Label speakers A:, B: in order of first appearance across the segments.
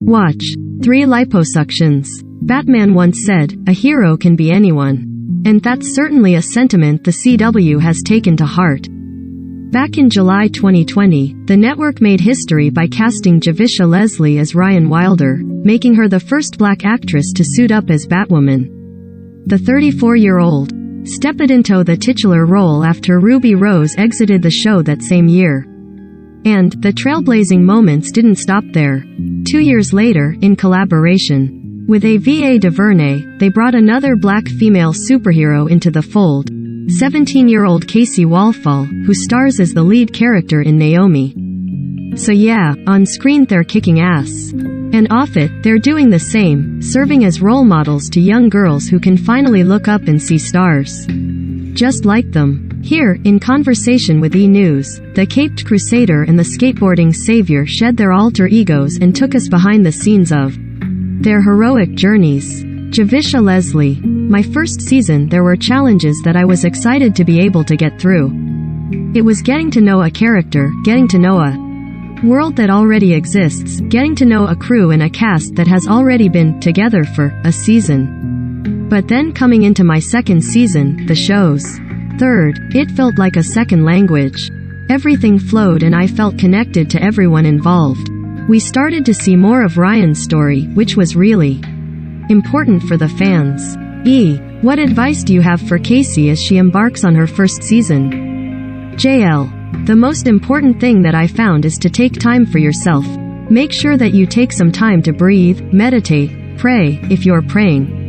A: Watch. 3 liposuctions. Batman once said, "A hero can be anyone." And that's certainly a sentiment the CW has taken to heart. Back in July 2020, the network made history by casting Javicia Leslie as Ryan Wilder, making her the first black actress to suit up as Batwoman. The 34-year-old stepped into the titular role after Ruby Rose exited the show that same year. And the trailblazing moments didn't stop there. 2 years later, in collaboration with Ava DuVernay, they brought another black female superhero into the fold, 17-year-old Kaci Walfall, who stars as the lead character in Naomi. So yeah, on screen they're kicking ass. And off it, they're doing the same, serving as role models to young girls who can finally look up and see stars just like them. Here, in conversation with E! News, the caped crusader and the skateboarding savior shed their alter egos and took us behind the scenes of their heroic journeys. Javicia Leslie. My first season there were challenges that I was excited to be able to get through. It was getting to know a character, getting to know a world that already exists, getting to know a crew and a cast that has already been together for a season. But then coming into my second season, the show's third, it felt like a second language. Everything flowed and I felt connected to everyone involved. We started to see more of Ryan's story, which was really important for the fans. What advice do you have for Kaci as she embarks on her first season? JL. The most important thing that I found is to take time for yourself. Make sure that you take some time to breathe, meditate, pray, if you're praying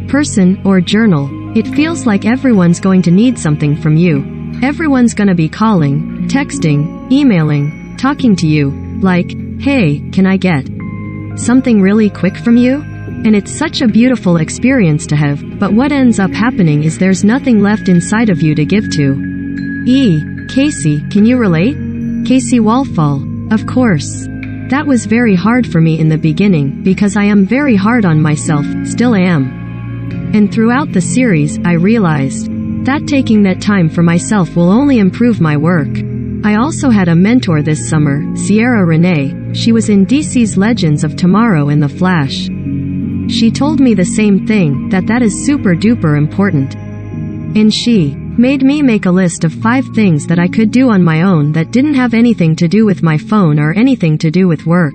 A: person, or journal. It feels like everyone's going to need something from you. Everyone's gonna be calling, texting, emailing, talking to you, like, "Hey, can I get something really quick from you?" And it's such a beautiful experience to have, but what ends up happening is there's nothing left inside of you to give to. Kaci, can you relate? Kaci Walfall. Of course. That was very hard for me in the beginning, because I am very hard on myself, still am. And throughout the series, I realized that taking that time for myself will only improve my work. I also had a mentor this summer, Sierra Renee. She was in DC's Legends of Tomorrow and The Flash. She told me the same thing, that is super duper important. And she made me make a list of 5 things that I could do on my own that didn't have anything to do with my phone or anything to do with work.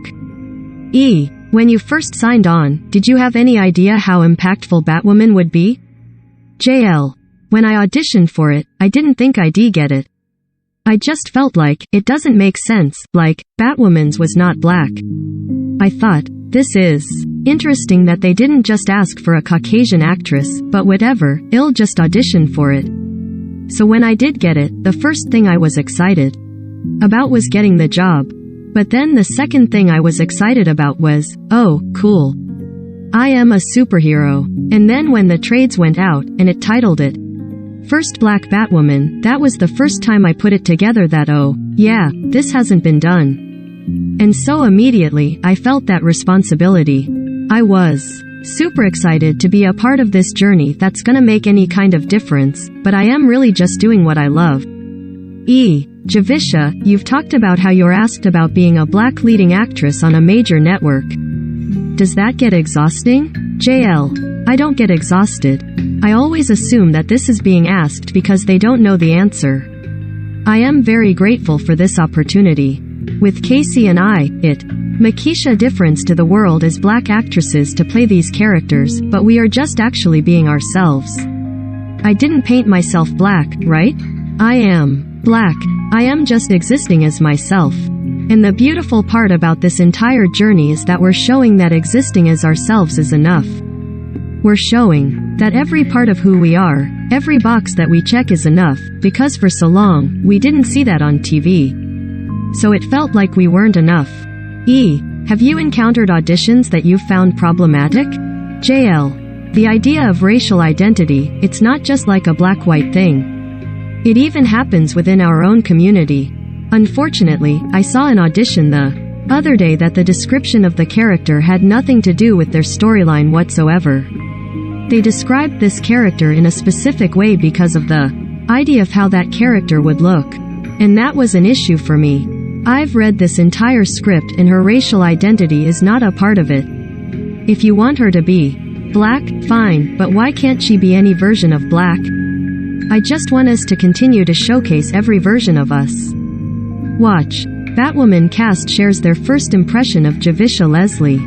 A: When you first signed on, did you have any idea how impactful Batwoman would be? JL. When I auditioned for it, I didn't think I'd get it. I just felt like, it doesn't make sense, like, Batwoman's was not black. I thought, this is interesting that they didn't just ask for a Caucasian actress, but whatever, I'll just audition for it. So when I did get it, the first thing I was excited about was getting the job. But then the second thing I was excited about was, oh, cool. I am a superhero. And then when the trades went out, and it titled it First Black Batwoman, that was the first time I put it together that oh, yeah, this hasn't been done. And so immediately, I felt that responsibility. I was super excited to be a part of this journey that's gonna make any kind of difference, but I am really just doing what I love. Javicia, you've talked about how you're asked about being a black leading actress on a major network. Does that get exhausting? JL. I don't get exhausted. I always assume that this is being asked because they don't know the answer. I am very grateful for this opportunity. With Kaci and I, Makisha difference to the world as black actresses to play these characters, but we are just actually being ourselves. I didn't paint myself black, right? I am black. I am just existing as myself. And the beautiful part about this entire journey is that we're showing that existing as ourselves is enough. We're showing that every part of who we are, every box that we check is enough, because for so long, we didn't see that on TV. So it felt like we weren't enough. Have you encountered auditions that you've found problematic? JL. The idea of racial identity, it's not just like a black-white thing. It even happens within our own community. Unfortunately, I saw an audition the other day that the description of the character had nothing to do with their storyline whatsoever. They described this character in a specific way because of the idea of how that character would look. And that was an issue for me. I've read this entire script and her racial identity is not a part of it. If you want her to be black, fine, but why can't she be any version of black? I just want us to continue to showcase every version of us. Watch. Batwoman cast shares their first impression of Javicia Leslie.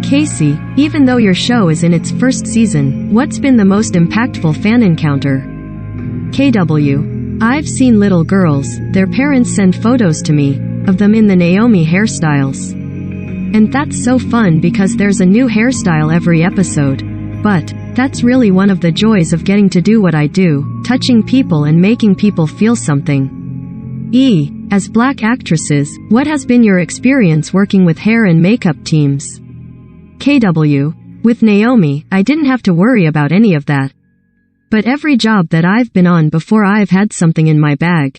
A: Kaci, even though your show is in its first season, what's been the most impactful fan encounter? KW. I've seen little girls, their parents send photos to me, of them in the Naomi hairstyles. And that's so fun because there's a new hairstyle every episode. But that's really one of the joys of getting to do what I do, touching people and making people feel something. As black actresses, what has been your experience working with hair and makeup teams? KW. With Naomi, I didn't have to worry about any of that. But every job that I've been on before, I've had something in my bag.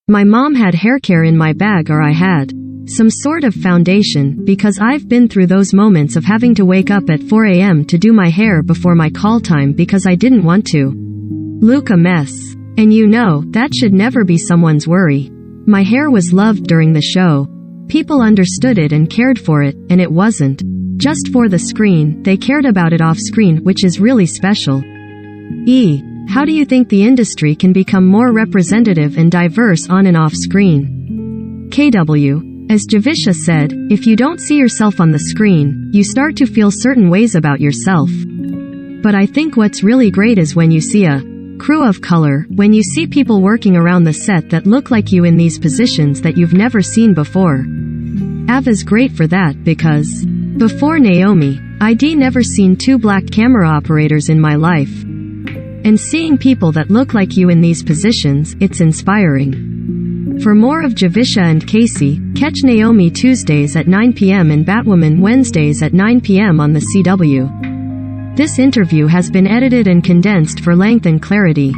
A: My mom had hair care in my bag, or I had some sort of foundation, because I've been through those moments of having to wake up at 4 a.m. to do my hair before my call time because I didn't want to look a mess. And you know, that should never be someone's worry. My hair was loved during the show. People understood it and cared for it, and it wasn't just for the screen, they cared about it off screen, which is really special. How do you think the industry can become more representative and diverse on and off screen? KW. As Javicia said, if you don't see yourself on the screen, you start to feel certain ways about yourself. But I think what's really great is when you see a crew of color, when you see people working around the set that look like you in these positions that you've never seen before. Ava's great for that because before Naomi, I'd never seen 2 black camera operators in my life. And seeing people that look like you in these positions, it's inspiring. For more of Javicia and Kaci, catch Naomi Tuesdays at 9 p.m. and Batwoman Wednesdays at 9 p.m. on the CW. This interview has been edited and condensed for length and clarity.